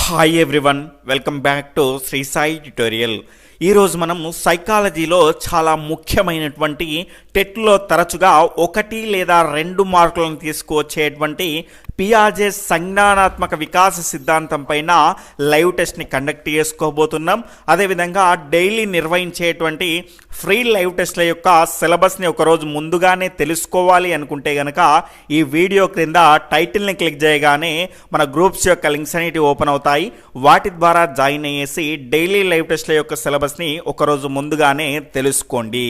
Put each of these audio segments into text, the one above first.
Hi everyone, welcome back to Shri Sai tutorial. ఈరోజు మనము సైకాలజీలో చాలా ముఖ్యమైనటువంటి టెట్లో తరచుగా 1 లేదా 2 మార్కులను తీసుకువచ్చేటువంటి పియాజే సంజ్ఞానాత్మక వికాస సిద్ధాంతం పైన లైవ్ టెస్ట్ని కండక్ట్ చేసుకోబోతున్నాం. అదేవిధంగా డైలీ నిర్వహించేటువంటి ఫ్రీ లైవ్ టెస్ట్ల యొక్క సిలబస్ని ఒకరోజు ముందుగానే తెలుసుకోవాలి అనుకుంటే కనుక ఈ వీడియో క్రింద టైటిల్ని క్లిక్ చేయగానే మన గ్రూప్స్ యొక్క లింక్స్ అనేవి ఓపెన్ అవుతాయి. వాటి ద్వారా జాయిన్ అయ్యేసి డైలీ లైవ్ టెస్ట్ల యొక్క సిలబస్ని ఒకరోజు ముందుగానే తెలుసుకోండి.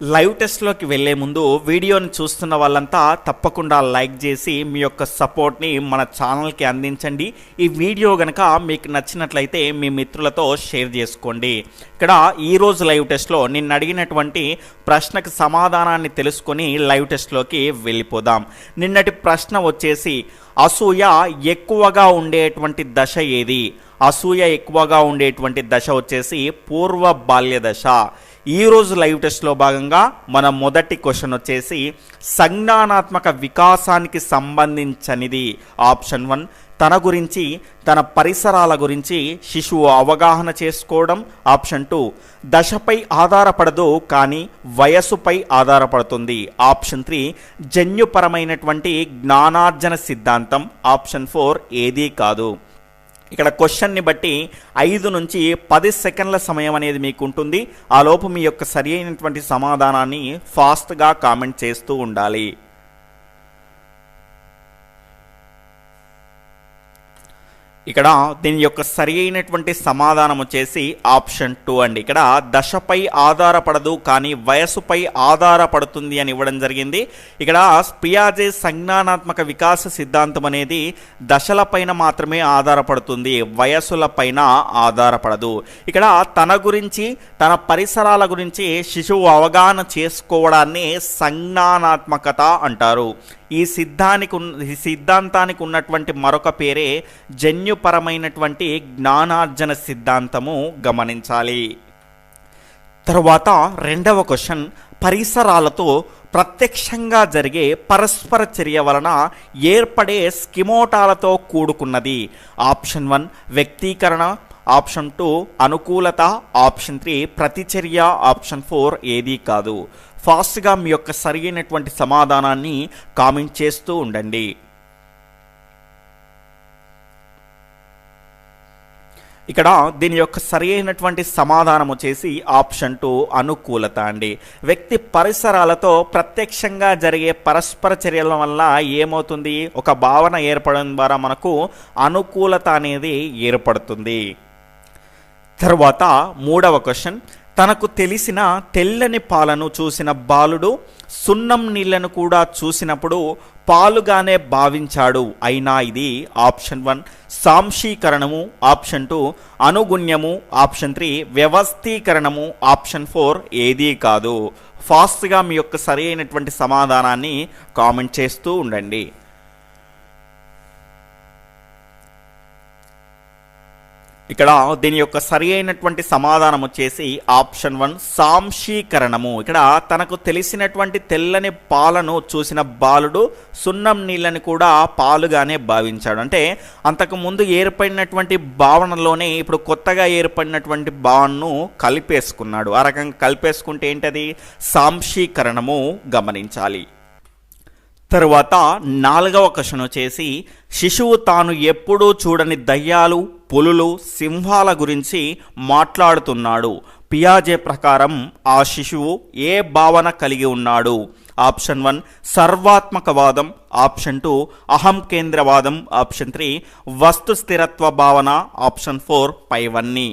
లైవ్ టెస్ట్లోకి వెళ్లే ముందు వీడియోని చూస్తున్న వాళ్ళంతా తప్పకుండా లైక్ చేసి మీ యొక్క సపోర్ట్ని మన ఛానల్కి అందించండి. ఈ వీడియో కనుక మీకు నచ్చినట్లయితే మీ మిత్రులతో షేర్ చేసుకోండి. ఇక్కడ ఈరోజు లైవ్ టెస్ట్లో నిన్ను అడిగినటువంటి ప్రశ్నకు సమాధానాన్ని తెలుసుకొని లైవ్ టెస్ట్లోకి వెళ్ళిపోదాం. నిన్నటి ప్రశ్న వచ్చేసి అసూయ ఎక్కువగా ఉండేటువంటి దశ ఏది? అసూయ ఎక్కువగా ఉండేటువంటి దశ వచ్చేసి పూర్వ బాల్య దశ. ఈరోజు లైవ్ టెస్ట్లో భాగంగా మన మొదటి క్వశ్చన్ వచ్చేసి సంజ్ఞానాత్మక వికాసానికి సంబంధించినది. ఆప్షన్ 1 తన గురించి తన పరిసరాల గురించి శిశువు అవగాహన చేసుకోవడం. ఆప్షన్ 2 దశపై ఆధారపడదు కానీ వయస్సుపై ఆధారపడుతుంది. ఆప్షన్ 3 జన్యుపరమైనటువంటి జ్ఞానార్జన సిద్ధాంతం. ఆప్షన్ 4 ఏదీ కాదు. ఇక్కడ క్వశ్చన్ని బట్టి 5 నుంచి 10 సెకండ్ల సమయం అనేది మీకు ఉంటుంది. ఆ లోపు మీ యొక్క సరి అయినటువంటి సమాధానాన్ని ఫాస్ట్గా కామెంట్ చేస్తూ ఉండాలి. ఇక్కడ దీని యొక్క సరి అయినటువంటి సమాధానం వచ్చేసి ఆప్షన్ 2 అండి. ఇక్కడ దశపై ఆధారపడదు కానీ వయస్సుపై ఆధారపడుతుంది అని ఇవ్వడం జరిగింది. ఇక్కడ పియాజే సంజ్ఞానాత్మక వికాస సిద్ధాంతం అనేది దశలపైన మాత్రమే ఆధారపడుతుంది, వయస్సులపైన ఆధారపడదు. ఇక్కడ తన గురించి తన పరిసరాల గురించి శిశువు అవగాహన చేసుకోవడాన్ని సంజ్ఞానాత్మకత అంటారు. ఈ సిద్ధాంతానికి ఉన్నటువంటి మరొక పేరే జన్యుపరమైనటువంటి జ్ఞానార్జన సిద్ధాంతము. గమనించాలి. తరువాత రెండవ క్వశ్చన్ పరిసరాలతో ప్రత్యక్షంగా జరిగే పరస్పర చర్య వలన ఏర్పడే స్కిమోటాలతో కూడుకున్నది. ఆప్షన్ 1 వ్యక్తీకరణ. ఆప్షన్ 2 అనుకూలత. ఆప్షన్ 3 ప్రతిచర్య. ఆప్షన్ 4 ఏదీ కాదు. ఫాస్ట్గా మీ యొక్క సరైనటువంటి సమాధానాన్ని కామెంట్ చేస్తూ ఉండండి. ఇక్కడ దీని యొక్క సరి అయినటువంటి సమాధానం వచ్చేసి ఆప్షన్ 2 అనుకూలత అండి. వ్యక్తి పరిసరాలతో ప్రత్యక్షంగా జరిగే పరస్పర చర్యల వల్ల ఏమవుతుంది? ఒక భావన ఏర్పడడం ద్వారా మనకు అనుకూలత అనేది ఏర్పడుతుంది. తర్వాత మూడవ క్వశ్చన్ తనకు తెలిసిన తెల్లని పాలను చూసిన బాలుడు సున్నం నీళ్లను కూడా చూసినప్పుడు పాలుగానే భావించాడు. అయినా ఇది ఆప్షన్ 1 సాంశీకరణము. ఆప్షన్ 2 అనుగుణ్యము. ఆప్షన్ 3 వ్యవస్థీకరణము. ఆప్షన్ 4 ఏదీ కాదు. ఫాస్ట్గా మీ యొక్క సరి అయినటువంటి సమాధానాన్ని కామెంట్ చేస్తూ ఉండండి. ఇక్కడ దీని యొక్క సరి అయినటువంటి సమాధానం వచ్చేసి ఆప్షన్ 1 సాంశీకరణము. ఇక్కడ తనకు తెలిసినటువంటి తెల్లని పాలను చూసిన బాలుడు సున్నం నీళ్ళని కూడా పాలుగానే భావించాడు. అంటే అంతకు ముందు ఏర్పడినటువంటి భావనలోనే ఇప్పుడు కొత్తగా ఏర్పడినటువంటి భావనను కలిపేసుకున్నాడు. ఆ రకంగా కలిపేసుకుంటే ఏంటది? సాంశీకరణము. గమనించాలి. తరువాత నాలుగవ క్వశ్చన్ వచ్చేసి శిశువు తాను ఎప్పుడూ చూడని దయ్యాలు, పులులు, సింహాల గురించి మాట్లాడుతున్నాడు. పియాజే ప్రకారం ఆ శిశువు ఏ భావన కలిగి ఉన్నాడు? ఆప్షన్ 1 సర్వాత్మకవాదం. ఆప్షన్ 2 అహం కేంద్రవాదం. ఆప్షన్ 3 వస్తు స్థిరత్వ భావన. ఆప్షన్ 4 పైవన్నీ.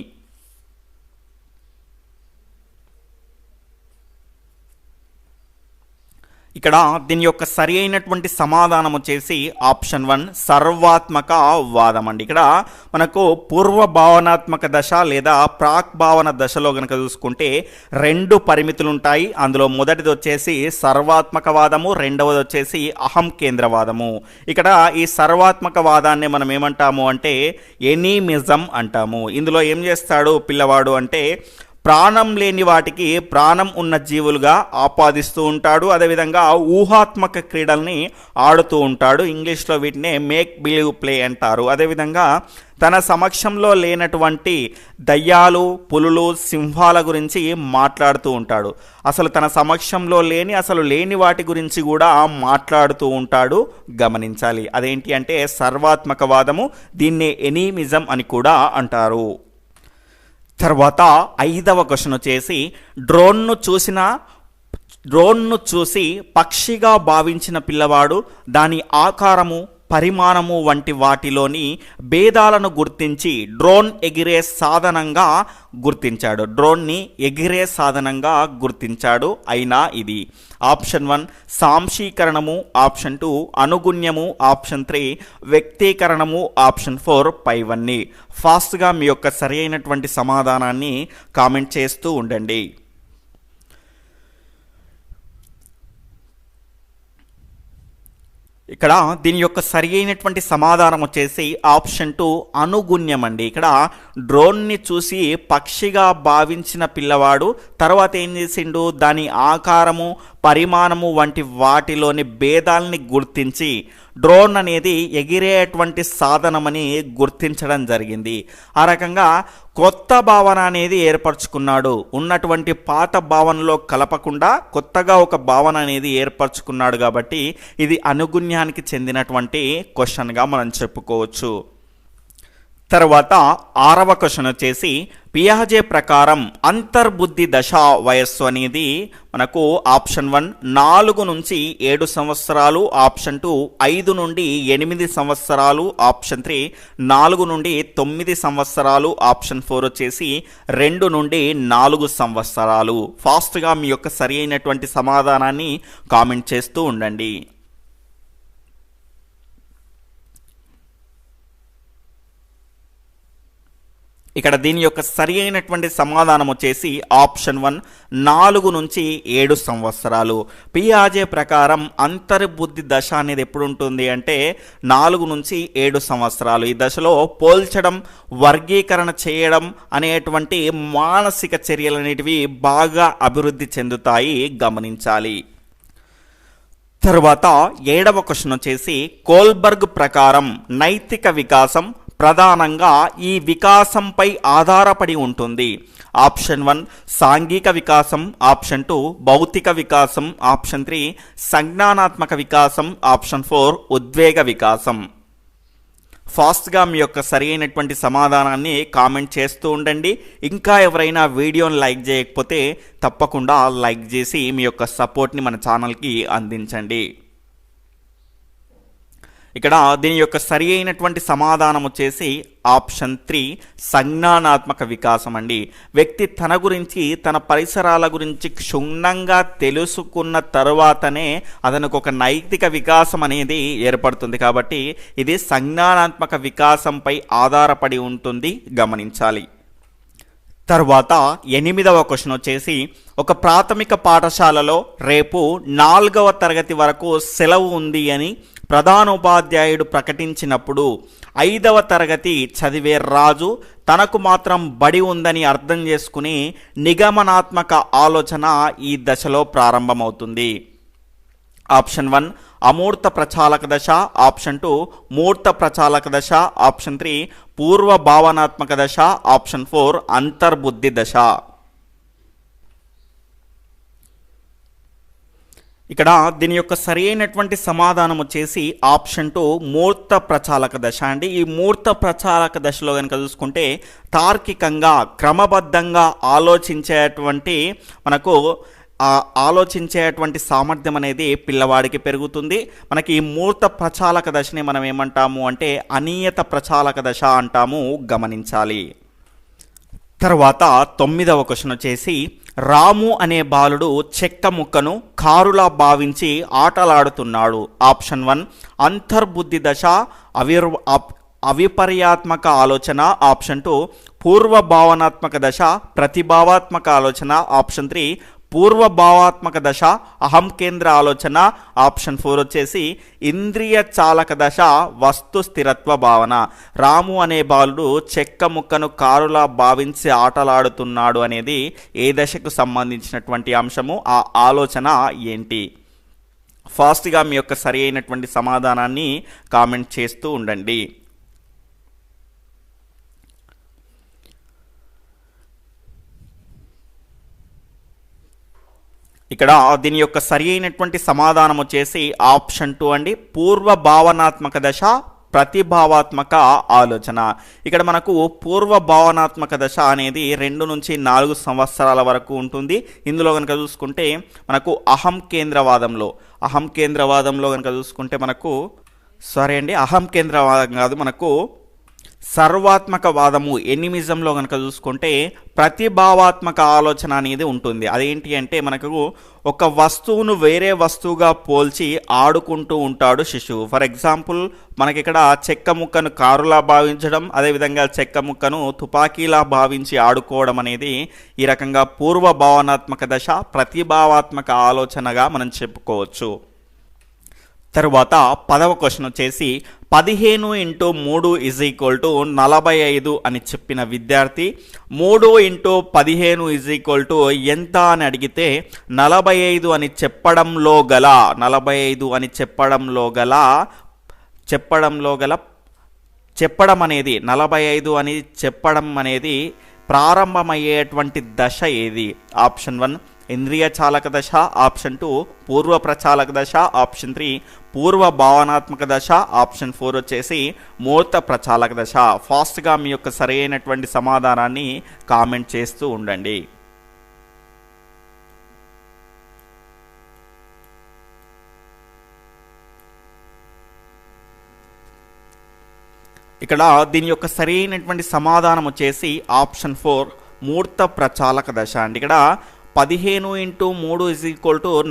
ఇక్కడ దీని యొక్క సరి అయినటువంటి సమాధానం వచ్చేసి ఆప్షన్ 1 సర్వాత్మక వాదం అండి. ఇక్కడ మనకు పూర్వ భావనాత్మక దశ లేదా ప్రాక్ భావన దశలో కనుక చూసుకుంటే 2 పరిమితులు ఉంటాయి. అందులో మొదటిది వచ్చేసి సర్వాత్మక వాదము, రెండవది వచ్చేసి అహం కేంద్రవాదము. ఇక్కడ ఈ సర్వాత్మక వాదాన్ని మనం ఏమంటాము అంటే ఎనీమిజం అంటాము. ఇందులో ఏం చేస్తాడు పిల్లవాడు అంటే ప్రాణం లేని వాటికి ప్రాణం ఉన్న జీవులుగా ఆపాదిస్తూ ఉంటాడు. అదేవిధంగా ఊహాత్మక క్రీడల్ని ఆడుతూ ఉంటాడు. ఇంగ్లీష్లో వీటినే మేక్ బిలీవ్ ప్లే అంటారు. అదేవిధంగా తన సమక్షంలో లేనటువంటి దయ్యాలు, పులులు, సింహాల గురించి మాట్లాడుతూ ఉంటాడు. అసలు తన సమక్షంలో లేని వాటి గురించి కూడా మాట్లాడుతూ ఉంటాడు. గమనించాలి. అదేంటి అంటే సర్వాత్మకవాదము. దీన్నే ఎనీమిజం అని కూడా అంటారు. తర్వాత 5వ క్వశ్చన్ వచ్చేసి డ్రోన్ను చూసి పక్షిగా భావించిన పిల్లవాడు దాని ఆకారము, పరిమాణము వంటి వాటిలోని భేదాలను గుర్తించి డ్రోన్ని ఎగిరే సాధనంగా గుర్తించాడు. అయినా ఇది ఆప్షన్ 1 సాంశీకరణము, ఆప్షన్ 2 అనుగుణ్యము, ఆప్షన్ 3 వ్యక్తీకరణము, ఆప్షన్ 4 పైవన్నీ. ఫాస్ట్గా మీ యొక్క సరి అయినటువంటి సమాధానాన్ని కామెంట్ చేస్తూ ఉండండి. ఇక్కడ దీని యొక్క సరి అయినటువంటి సమాధానం వచ్చేసి ఆప్షన్ 2 అనుగుణ్యం అండి. ఇక్కడ డ్రోన్ని చూసి పక్షిగా భావించిన పిల్లవాడు తర్వాత ఏం చేసిండు, దాని ఆకారము, పరిమాణము వంటి వాటిలోని భేదాలని గుర్తించి డ్రోన్ అనేది ఎగిరేటువంటి సాధనమని గుర్తించడం జరిగింది. ఆ రకంగా కొత్త భావన అనేది ఏర్పరచుకున్నాడు. ఉన్నటువంటి పాత భావనలో కలపకుండా కొత్తగా ఒక భావన అనేది ఏర్పరచుకున్నాడు. కాబట్టి ఇది అనుగుణ్యానికి చెందినటువంటి క్వశ్చన్గా మనం చెప్పుకోవచ్చు. తర్వాత 6వ క్వశ్చన్ వచ్చేసి పియాజే ప్రకారం అంతర్బుద్ధి దశ వయస్సు అనేది మనకు ఆప్షన్ 1 4 నుంచి 7 సంవత్సరాలు, ఆప్షన్ 2 5 నుండి 8 సంవత్సరాలు, ఆప్షన్ 3 4 నుండి 9 సంవత్సరాలు, ఆప్షన్ 4 వచ్చేసి 2 నుండి 4 సంవత్సరాలు. ఫాస్ట్గా మీ యొక్క సరి అయినటువంటి సమాధానాన్ని కామెంట్ చేస్తూ ఉండండి. ఇక్కడ దీని యొక్క సరి అయినటువంటి సమాధానం వచ్చేసి ఆప్షన్ 1 4 నుంచి 7 సంవత్సరాలు. పియాజే ప్రకారం అంతర్బుద్ధి దశ అనేది ఎప్పుడు ఉంటుంది అంటే 4 నుంచి 7 సంవత్సరాలు. ఈ దశలో పోల్చడం, వర్గీకరణ చేయడం అనేటువంటి మానసిక చర్యలు అనేటివి బాగా అభివృద్ధి చెందుతాయి. గమనించాలి. తరువాత 7వ క్వశ్చన్ వచ్చేసి కోల్బర్గ్ ప్రకారం నైతిక వికాసం ప్రధానంగా ఈ వికాసంపై ఆధారపడి ఉంటుంది. ఆప్షన్ 1 సాంఘిక వికాసం, ఆప్షన్ 2 భౌతిక వికాసం, ఆప్షన్ 3 సంజ్ఞానాత్మక వికాసం, ఆప్షన్ 4 ఉద్వేగ వికాసం. ఫాస్ట్గా మీ యొక్క సరి అయినటువంటి సమాధానాన్ని కామెంట్ చేస్తూ ఉండండి. ఇంకా ఎవరైనా వీడియోని లైక్ చేయకపోతే తప్పకుండా లైక్ చేసి మీ యొక్క సపోర్ట్ని మన ఛానల్కి అందించండి. ఇక్కడ దీని యొక్క సరి అయినటువంటి సమాధానం వచ్చేసి ఆప్షన్ 3 సంజ్ఞానాత్మక వికాసం అండి. వ్యక్తి తన గురించి, తన పరిసరాల గురించి క్షుణ్ణంగా తెలుసుకున్న తరువాతనే అతనికి ఒక నైతిక వికాసం అనేది ఏర్పడుతుంది. కాబట్టి ఇది సంజ్ఞానాత్మక వికాసంపై ఆధారపడి ఉంటుంది. గమనించాలి. తర్వాత 8వ క్వశ్చన్ వచ్చేసి ఒక ప్రాథమిక పాఠశాలలో రేపు 4వ తరగతి వరకు సెలవు ఉంది అని ప్రధానోపాధ్యాయుడు ప్రకటించినప్పుడు 5వ తరగతి చదివే రాజు తనకు మాత్రం బడి ఉందని అర్థం చేసుకుని నిగమనాత్మక ఆలోచన ఈ దశలో ప్రారంభమవుతుంది. ఆప్షన్ 1 అమూర్త ప్రచాలక దశ, ఆప్షన్ 2 మూర్త ప్రచాలక దశ, ఆప్షన్ 3 పూర్వ భావనాత్మక దశ, ఆప్షన్ 4 అంతర్బుద్ధి దశ. ఇక్కడ దీని యొక్క సరి అయినటువంటి సమాధానం వచ్చేసి ఆప్షన్ 2 మూర్త ప్రచాలక దశ అండి. ఈ మూర్త ప్రచాలక దశలో కనుక చూసుకుంటే తార్కికంగా, క్రమబద్ధంగా ఆలోచించేటువంటి సామర్థ్యం అనేది పిల్లవాడికి పెరుగుతుంది. మనకి ఈ మూర్త ప్రచాలక దశని మనం ఏమంటాము అంటే అనియత ప్రచాలక దశ అంటాము. గమనించాలి. తర్వాత 9వ క్వశ్చన్ వచ్చేసి రాము అనే బాలుడు చెక్క ముక్కను కారులా భావించి ఆటలాడుతున్నాడు. ఆప్షన్ 1 అంతర్బుద్ధి దశ, అవిపర్యాత్మక ఆలోచన, ఆప్షన్ 2 పూర్వ భావనాత్మక దశ, ప్రతిభావాత్మక ఆలోచన, ఆప్షన్ 3 పూర్వ భావాత్మక దశ అహం కేంద్ర ఆలోచన. ఆప్షన్ 4 వచ్చేసి ఇంద్రియ చాలక దశ వస్తు స్థిరత్వ భావన. రాము అనే బాలుడు చెక్క ముక్కను కారులా భావించి ఆటలాడుతున్నాడు అనేది ఏ దశకు సంబంధించినటువంటి అంశము, ఆ ఆలోచన ఏంటి? ఫాస్ట్గా మీ యొక్క సరి అయినటువంటి సమాధానాన్ని కామెంట్ చేస్తూ ఉండండి. ఇక్కడ దీని యొక్క సరి అయినటువంటి సమాధానం వచ్చేసి ఆప్షన్ 2 అండి. పూర్వ భావనాత్మక దశ ప్రతిభావాత్మక ఆలోచన. ఇక్కడ మనకు పూర్వ భావనాత్మక దశ అనేది 2 నుంచి 4 సంవత్సరాల వరకు ఉంటుంది. ఇందులో కనుక చూసుకుంటే మనకు అహం కేంద్రవాదంలో కనుక చూసుకుంటే మనకు అహం కేంద్రవాదం కాదు, మనకు సర్వాత్మక వాదము ఎనిమిజంలో కనుక చూసుకుంటే ప్రతిభావాత్మక ఆలోచన అనేది ఉంటుంది. అదేంటి అంటే మనకు ఒక వస్తువును వేరే వస్తువుగా పోల్చి ఆడుకుంటూ ఉంటాడు శిశువు. ఫర్ ఎగ్జాంపుల్ మనకి ఇక్కడ చెక్క ముక్కను కారులా భావించడం, అదేవిధంగా చెక్క ముక్కను తుపాకీలా భావించి ఆడుకోవడం అనేది ఈ రకంగా పూర్వ భావనాత్మక దశ ప్రతిభావాత్మక ఆలోచనగా మనం చెప్పుకోవచ్చు. తరువాత 10వ క్వశ్చన్ వచ్చేసి 15 × 3 = 45 అని చెప్పిన విద్యార్థి 3 × 15 ఎంత అని అడిగితే 45 అని చెప్పడంలో గల చెప్పడం అనేది 45 అని చెప్పడం అనేది ప్రారంభమయ్యేటువంటి దశ ఏది? ఆప్షన్ 1 ఇంద్రియ చాలక దశ, ఆప్షన్ 2 పూర్వ ప్రచాలక దశ, ఆప్షన్ 3 పూర్వ భావనాత్మక దశ, ఆప్షన్ 4 వచ్చేసి మూర్త ప్రచాలక దశ. ఫాస్ట్గా మీ యొక్క సరైనటువంటి సమాధానాన్ని కామెంట్ చేస్తూ ఉండండి. ఇక్కడ దీని యొక్క సరైనటువంటి సమాధానం వచ్చేసి ఆప్షన్ 4 మూర్త ప్రచాలక దశ అండి. ఇక్కడ 15 × 3 =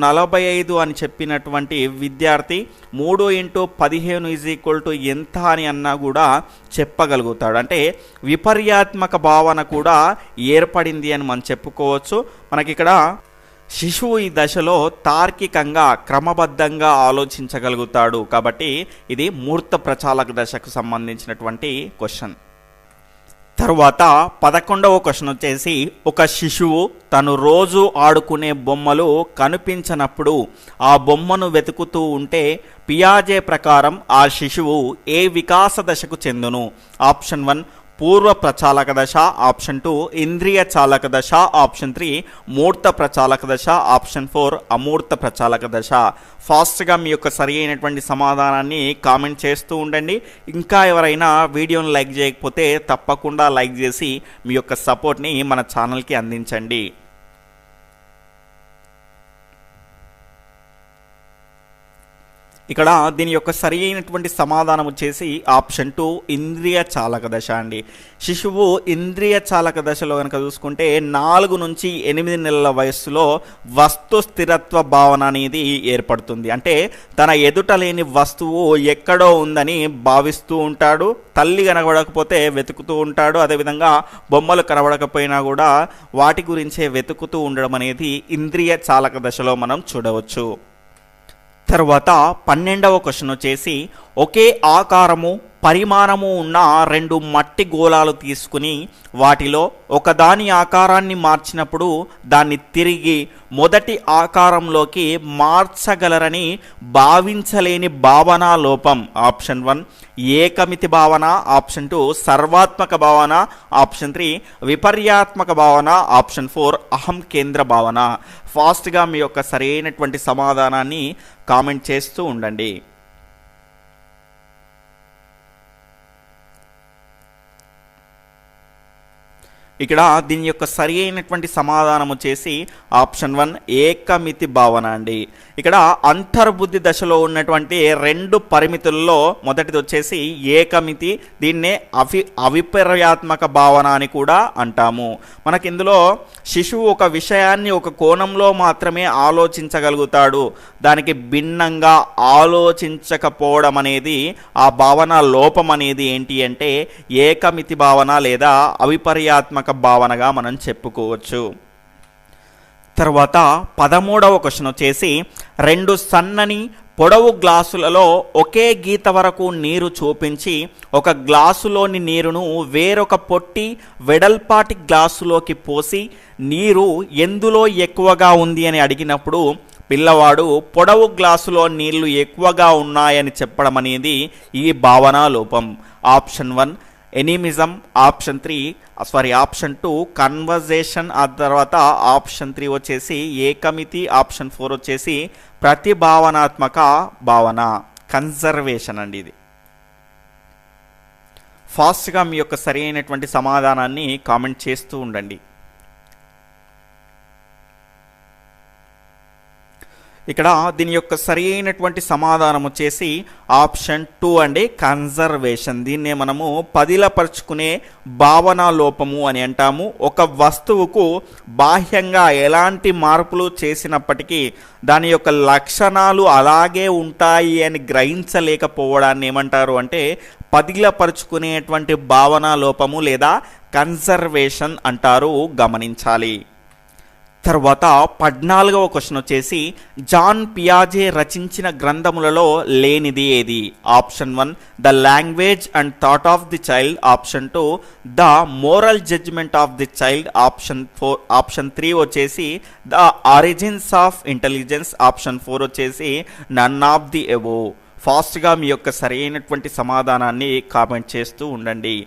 45 అని చెప్పినటువంటి విద్యార్థి 3 × 15 ఎంత అని అన్నా కూడా చెప్పగలుగుతాడు. అంటే విపర్యాత్మక భావన కూడా ఏర్పడింది అని మనం చెప్పుకోవచ్చు. మనకి ఇక్కడ శిశువు ఈ దశలో తార్కికంగా క్రమబద్ధంగా ఆలోచించగలుగుతాడు. కాబట్టి ఇది మూర్త ప్రచాలక దశకు సంబంధించినటువంటి క్వశ్చన్. తరువాత 11వ క్వశ్చన్ వచ్చేసి ఒక శిశువు తను రోజు ఆడుకునే బొమ్మలు కనిపించనప్పుడు ఆ బొమ్మను వెతుకుతూ ఉంటే పియాజే ప్రకారం ఆ శిశువు ఏ వికాస దశకు చెందును? ఆప్షన్ 1 పూర్వ ప్రచాలక దశ, ఆప్షన్ 2 ఇంద్రియ చాలక దశ, ఆప్షన్ 3 మూర్త ప్రచాలక దశ, ఆప్షన్ 4 అమూర్త ప్రచాలక దశ. ఫాస్ట్గా మీ యొక్క సరి అయినటువంటి సమాధానాన్ని కామెంట్ చేస్తూ ఉండండి. ఇంకా ఎవరైనా వీడియోని లైక్ చేయకపోతే తప్పకుండా లైక్ చేసి మీ యొక్క సపోర్ట్ని మన ఛానల్కి అందించండి. ఇక్కడ దీని యొక్క సరి అయినటువంటి సమాధానం వచ్చేసి ఆప్షన్ 2 ఇంద్రియ చాలక దశ అండి. శిశువు ఇంద్రియ చాలక దశలో కనుక చూసుకుంటే 4 నుంచి 8 నెలల వయస్సులో వస్తు స్థిరత్వ భావన అనేది ఏర్పడుతుంది. అంటే తన ఎదుట లేని వస్తువు ఎక్కడో ఉందని భావిస్తూ ఉంటాడు. తల్లి కనబడకపోతే వెతుకుతూ ఉంటాడు. అదేవిధంగా బొమ్మలు కనబడకపోయినా కూడా వాటి గురించే వెతుకుతూ ఉండడం అనేది ఇంద్రియ చాలక దశలో మనం చూడవచ్చు. తర్వాత 12వ క్వశ్చన్ వచ్చేసి ఒకే ఆకారము పరిమాణము ఉన్న 2 మట్టి గోళాలు తీసుకుని వాటిలో ఒకదాని ఆకారాన్ని మార్చినప్పుడు దాన్ని తిరిగి మొదటి ఆకారంలోకి మార్చగలరని భావించలేని భావనా లోపం. ఆప్షన్ 1 ఏకమితి భావన, ఆప్షన్ 2 సర్వాత్మక భావన, ఆప్షన్ 3 విపర్యాత్మక భావన, ఆప్షన్ 4 అహం కేంద్ర భావన. ఫాస్ట్గా మీ యొక్క సరైనటువంటి సమాధానాన్ని కామెంట్ చేస్తూ ఉండండి. ఇక్కడ దీని యొక్క సరి అయినటువంటి సమాధానం వచ్చేసి ఆప్షన్ 1 ఏకమితి భావన అండి. ఇక్కడ అంతర్బుద్ధి దశలో ఉన్నటువంటి 2 పరిమితుల్లో మొదటిది వచ్చేసి ఏకమితి, దీన్నే అవిపర్యాత్మక భావన అని కూడా అంటాము. మనకి ఇందులో శిశువు ఒక విషయాన్ని ఒక కోణంలో మాత్రమే ఆలోచించగలుగుతాడు, దానికి భిన్నంగా ఆలోచించకపోవడం అనేది ఆ భావన లోపం అనేది ఏంటి అంటే ఏకమితి భావన లేదా అవిపర్యాత్మక భావనగా మనం చెప్పుకోవచ్చు. తర్వాత 13వ క్వశ్చన్ వచ్చేసి రెండు సన్నని పొడవు గ్లాసులలో ఒకే గీత వరకు నీరు చూపించి ఒక గ్లాసులోని నీరును వేరొక పొట్టి వెడల్పాటి గ్లాసులోకి పోసి నీరు ఎందులో ఎక్కువగా ఉంది అని అడిగినప్పుడు పిల్లవాడు పొడవు గ్లాసులో నీళ్లు ఎక్కువగా ఉన్నాయని చెప్పడం అనేది ఈ భావనా లోపం. ఆప్షన్ 1 ఎనిమిజం, ఆప్షన్ 2 కన్వర్జేషన్, ఆ తర్వాత ఆప్షన్ 3 వచ్చేసి ఏకమితి, ఆప్షన్ 4 వచ్చేసి ప్రతిభావనాత్మక భావన, కన్జర్వేషన్ అండి. ఇది ఫాస్ట్గా మీ యొక్క సరి అయినటువంటి సమాధానాన్ని కామెంట్ చేస్తూ ఉండండి. ఇక్కడ దీని యొక్క సరి అయినటువంటి సమాధానం వచ్చేసి ఆప్షన్ 2 అండి, కన్జర్వేషన్. దీన్నే మనము పదిలపరుచుకునే భావనా లోపము అని అంటాము. ఒక వస్తువుకు బాహ్యంగా ఎలాంటి మార్పులు చేసినప్పటికీ దాని యొక్క లక్షణాలు అలాగే ఉంటాయి అని గ్రహించలేకపోవడాన్ని ఏమంటారు అంటే పదిలపరుచుకునేటువంటి భావనా లోపము లేదా కన్జర్వేషన్ అంటారు, గమనించాలి. తర్వాత 14వ క్వశ్చన్ వచ్చేసి జాన్ పియాజే రచించిన గ్రంథములలో లేనిది ఏది? Option 1 the language and thought of the child, option 2 the moral judgement of the child, option 3 వచ్చేసి the origins of intelligence, option 4 వచ్చేసి నన్ ఆఫ్ ది ఎబో. ఫాస్ట్గా మీ యొక్క సరైనటువంటి సమాధానాన్ని కామెంట్ చేస్తూ ఉండండి.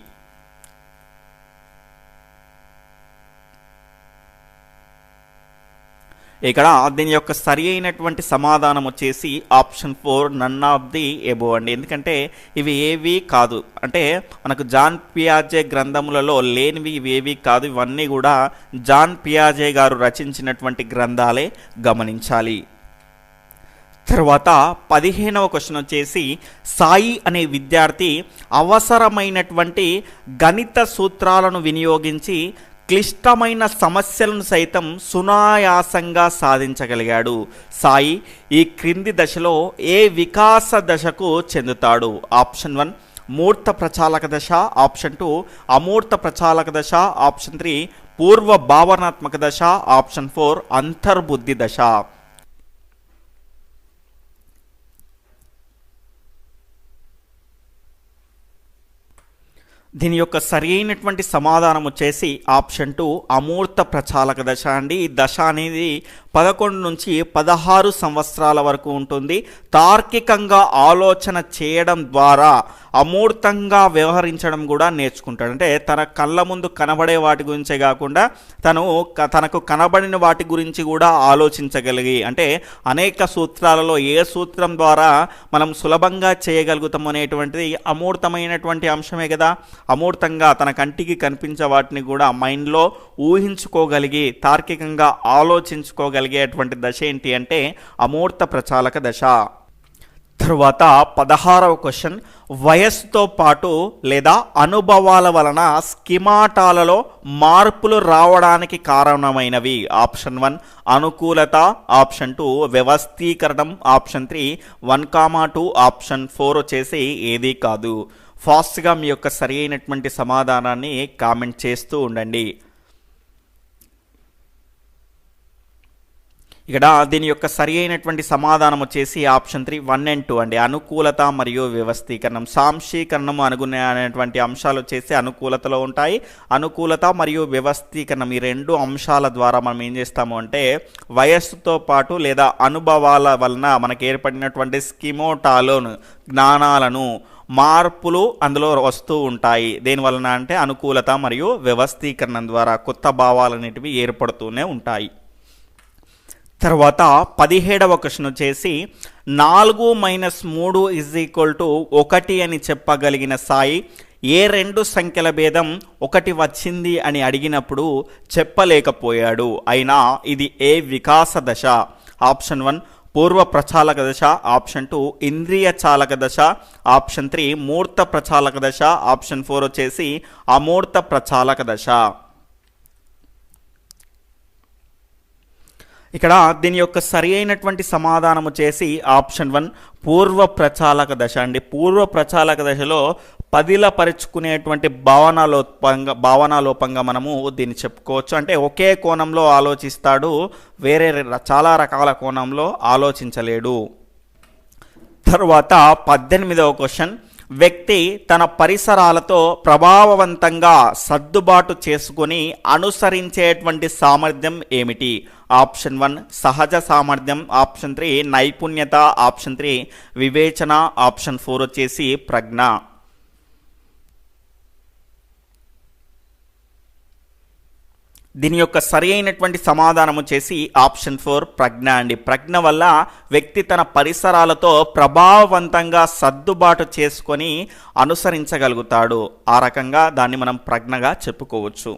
ఇక్కడ దీని యొక్క సరి అయినటువంటి సమాధానం వచ్చేసి option 4 none of the above అండి. ఎందుకంటే ఇవి ఏవి కాదు, అంటే మనకు జాన్ పియాజే గ్రంథములలో లేనివి ఇవేవి కాదు, ఇవన్నీ కూడా జాన్ పియాజే గారు రచించినటువంటి గ్రంథాలే, గమనించాలి. తర్వాత 15వ క్వశ్చన్ వచ్చేసి సాయి అనే విద్యార్థి అవసరమైనటువంటి గణిత సూత్రాలను వినియోగించి క్లిష్టమైన సమస్యలను సైతం సునాయాసంగా సాధించగలిగాడు. సాయి ఈ క్రింది దశలో ఏ వికాస దశకు చెందుతాడు? ఆప్షన్ 1 మూర్త ప్రచాలక దశ, ఆప్షన్ 2 అమూర్త ప్రచాలక దశ, ఆప్షన్ 3 పూర్వ భావనాత్మక దశ, ఆప్షన్ 4 అంతర్బుద్ధి దశ. దీని యొక్క సరి అయినటువంటి సమాధానం వచ్చేసి ఆప్షన్ 2 అమూర్త ప్రచాలక దశ అండి. ఈ దశ అనేది 11 నుంచి 16 సంవత్సరాల వరకు ఉంటుంది. తార్కికంగా ఆలోచన చేయడం ద్వారా అమూర్తంగా వ్యవహరించడం కూడా నేర్చుకుంటాడు. అంటే తన కళ్ళ ముందు కనబడే వాటి గురించే కాకుండా తనకు కనబడిన వాటి గురించి కూడా ఆలోచించగలిగి, అంటే అనేక సూత్రాలలో ఏ సూత్రం ద్వారా మనం సులభంగా చేయగలుగుతాం అనేటువంటిది అమూర్తమైనటువంటి అంశమే కదా. అమూర్తంగా తన కంటికి కనిపించే వాటిని కూడా మైండ్లో ఊహించుకోగలిగి తార్కికంగా ఆలోచించుకోగలిగేటువంటి దశ ఏంటి అంటే అమూర్త ప్రచాలక దశ. తరువాత 16వ క్వశ్చన్ వయస్సుతో పాటు లేదా అనుభవాల వలన స్కిమాటాలలో మార్పులు రావడానికి కారణమైనవి. ఆప్షన్ 1 అనుకూలత, ఆప్షన్ 2 వ్యవస్థీకరణం, ఆప్షన్ 3 1,2, ఆప్షన్ 4 వచ్చేసి ఏదీ కాదు. ఫాస్ట్గా మీ యొక్క సరి అయినటువంటి సమాధానాన్ని కామెంట్ చేస్తూ ఉండండి. ఇక్కడ దీని యొక్క సరి అయినటువంటి సమాధానం వచ్చేసి ఆప్షన్ 3 1 and 2 అండి. అనుకూలత మరియు వ్యవస్థీకరణం, సాంశీకరణం అనుకునే అనేటువంటి అంశాలు వచ్చేసి అనుకూలతలో ఉంటాయి. అనుకూలత మరియు వ్యవస్థీకరణం ఈ రెండు అంశాల ద్వారా మనం ఏం చేస్తాము అంటే వయస్సుతో పాటు లేదా అనుభవాల వలన మనకు ఏర్పడినటువంటి స్కిమోటాలోను జ్ఞానాలను మార్పులు అందులో వస్తూ ఉంటాయి. దేనివలన అంటే అనుకూలత మరియు వ్యవస్థీకరణం ద్వారా కొత్త భావాలు అనేటివి ఏర్పడుతూనే ఉంటాయి. తర్వాత 17వ క్వశ్చన్ వచ్చేసి 4 - 3 = 1 అని చెప్పగలిగిన సాయి ఏ రెండు సంఖ్యల భేదం 1 వచ్చింది అని అడిగినప్పుడు చెప్పలేకపోయాడు. అయినా ఇది ఏ వికాస దశ? ఆప్షన్ 1 పూర్వ ప్రచాలక దశ, ఆప్షన్ 2 ఇంద్రియ చాలక దశ, ఆప్షన్ 3 మూర్త ప్రచాలక దశ, ఆప్షన్ 4 వచ్చేసి అమూర్త ప్రచాలక దశ. ఇక్కడ దీని యొక్క సరి అయినటువంటి సమాధానం వచ్చేసి ఆప్షన్ 1 పూర్వ ప్రచాలక దశ అండి. పూర్వ ప్రచాలక దశలో పదిలపరుచుకునేటువంటి భావనాలోపంగా మనము దీన్ని చెప్పుకోవచ్చు. అంటే ఒకే కోణంలో ఆలోచిస్తాడు, వేరే చాలా రకాల కోణంలో ఆలోచించలేడు. తర్వాత 18వ క్వశ్చన్, వ్యక్తి తన పరిసరాలతో ప్రభావవంతంగా సర్దుబాటు చేసుకుని అనుసరించేటువంటి సామర్థ్యం ఏమిటి? ఆప్షన్ 1 సహజ సామర్థ్యం, ఆప్షన్ 3 నైపుణ్యత, ఆప్షన్ 3 వివేచన, ఆప్షన్ 4 వచ్చేసి ప్రజ్ఞ. దీని యొక్క సరి అయినటువంటి సమాధానం వచ్చేసి ఆప్షన్ 4 ప్రజ్ఞ అండి. ప్రజ్ఞ వల్ల వ్యక్తి తన పరిసరాలతో ప్రభావవంతంగా సర్దుబాటు చేసుకొని అనుసరించగలుగుతాడు. ఆ రకంగా దాన్ని మనం ప్రజ్ఞగా చెప్పుకోవచ్చు.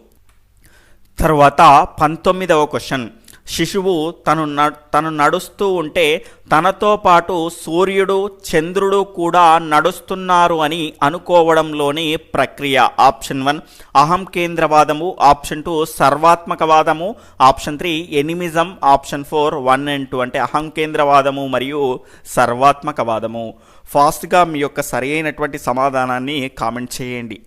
తర్వాత 19వ క్వశ్చన్, శిశువు తను నడుస్తూ ఉంటే తనతో పాటు సూర్యుడు చంద్రుడు కూడా నడుస్తున్నారు అని అనుకోవడంలోని ప్రక్రియ. ఆప్షన్ 1 అహం కేంద్రవాదము, ఆప్షన్ 2 సర్వాత్మకవాదము, ఆప్షన్ 3 ఎనిమిజం, ఆప్షన్ 4 1 and 2 అంటే అహం కేంద్రవాదము మరియు సర్వాత్మకవాదము. ఫాస్ట్గా మీ యొక్క సరి అయినటువంటి సమాధానాన్ని కామెంట్ చేయండి.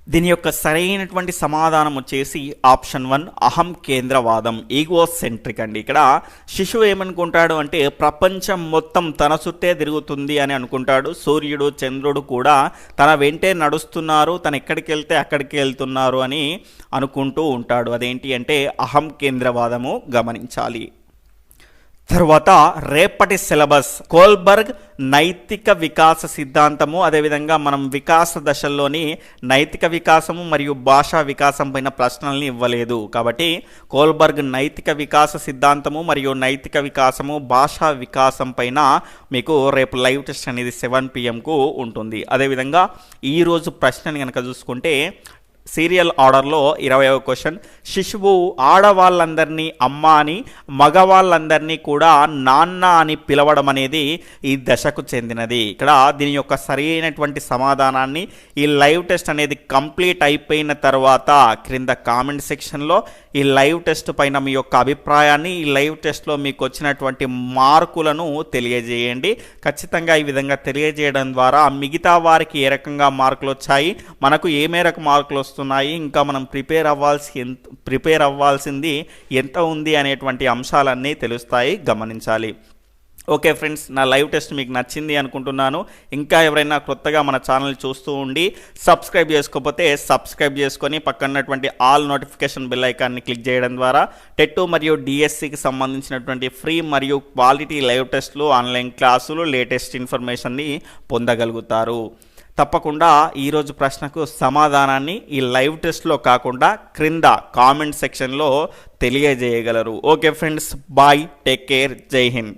దీని యొక్క సరైనటువంటి సమాధానం వచ్చేసి ఆప్షన్ 1 అహం కేంద్రవాదం, ఈగోసెంట్రిక్ అండి. ఇక్కడ శిశువు ఏమనుకుంటాడు అంటే ప్రపంచం మొత్తం తన చుట్టే తిరుగుతుంది అని అనుకుంటాడు. సూర్యుడు చంద్రుడు కూడా తన వెంటే నడుస్తున్నారు, తను ఎక్కడికి వెళ్తే అక్కడికి వెళ్తున్నారు అని అనుకుంటూ ఉంటాడు. అదేంటి అంటే అహం కేంద్రవాదము, గమనించాలి. తర్వాత రేపటి సిలబస్, కోల్బర్గ్ నైతిక వికాస సిద్ధాంతము, అదేవిధంగా మనం వికాస దశల్లోని నైతిక వికాసము మరియు భాషా వికాసం పైన ప్రశ్నల్ని ఇవ్వలేదు కాబట్టి కోల్బర్గ్ నైతిక వికాస సిద్ధాంతము మరియు నైతిక వికాసము, భాషా వికాసం పైన మీకు రేపు లైవ్ టెస్ట్ అనేది 7 PM ఉంటుంది. అదేవిధంగా ఈరోజు ప్రశ్నని కనుక చూసుకుంటే సీరియల్ ఆర్డర్లో 20వ క్వశ్చన్, శిశువు ఆడవాళ్ళందరినీ అమ్మ అని, మగవాళ్ళందరినీ కూడా నాన్న అని పిలవడం అనేది ఈ దశకు చెందినది. ఇక్కడ దీని యొక్క సరి అయినటువంటి సమాధానాన్ని ఈ లైవ్ టెస్ట్ అనేది కంప్లీట్ అయిపోయిన తర్వాత క్రింద కామెంట్ సెక్షన్లో ఈ లైవ్ టెస్ట్ పైన మీ యొక్క అభిప్రాయాన్ని, ఈ లైవ్ టెస్ట్లో మీకు వచ్చినటువంటి మార్కులను తెలియజేయండి. ఖచ్చితంగా ఈ విధంగా తెలియజేయడం ద్వారా మిగతా వారికి ఏ రకంగా మార్కులు వచ్చాయి, మనకు ఏ మేరకు మార్కులు వస్తున్నాయి, ఇంకా మనం ప్రిపేర్ అవ్వాల్సింది ఎంత ఉంది అనేటువంటి అంశాలన్నీ తెలుస్తాయి, గమనించాలి. ఓకే ఫ్రెండ్స్, నా లైవ్ టెస్ట్ మీకు నచ్చింది అనుకుంటున్నాను. ఇంకా ఎవరైనా కొత్తగా మన ఛానల్ చూస్తూ ఉండి సబ్స్క్రైబ్ చేసుకోకపోతే సబ్స్క్రైబ్ చేసుకొని పక్కనటువంటి ఆల్ నోటిఫికేషన్ బెల్ ఐకాన్ని క్లిక్ చేయడం ద్వారా టెట్ మరియు డిఎస్సికి సంబంధించినటువంటి ఫ్రీ మరియు క్వాలిటీ లైవ్ టెస్ట్లు, ఆన్లైన్ క్లాసులు, లేటెస్ట్ ఇన్ఫర్మేషన్ని పొందగలుగుతారు. తప్పకుండా ఈరోజు ప్రశ్నకు సమాధానాన్ని ఈ లైవ్ టెస్ట్లో కాకుండా క్రింద కామెంట్ సెక్షన్లో తెలియజేయగలరు. Okay friends, bye, take care, Jai Hind.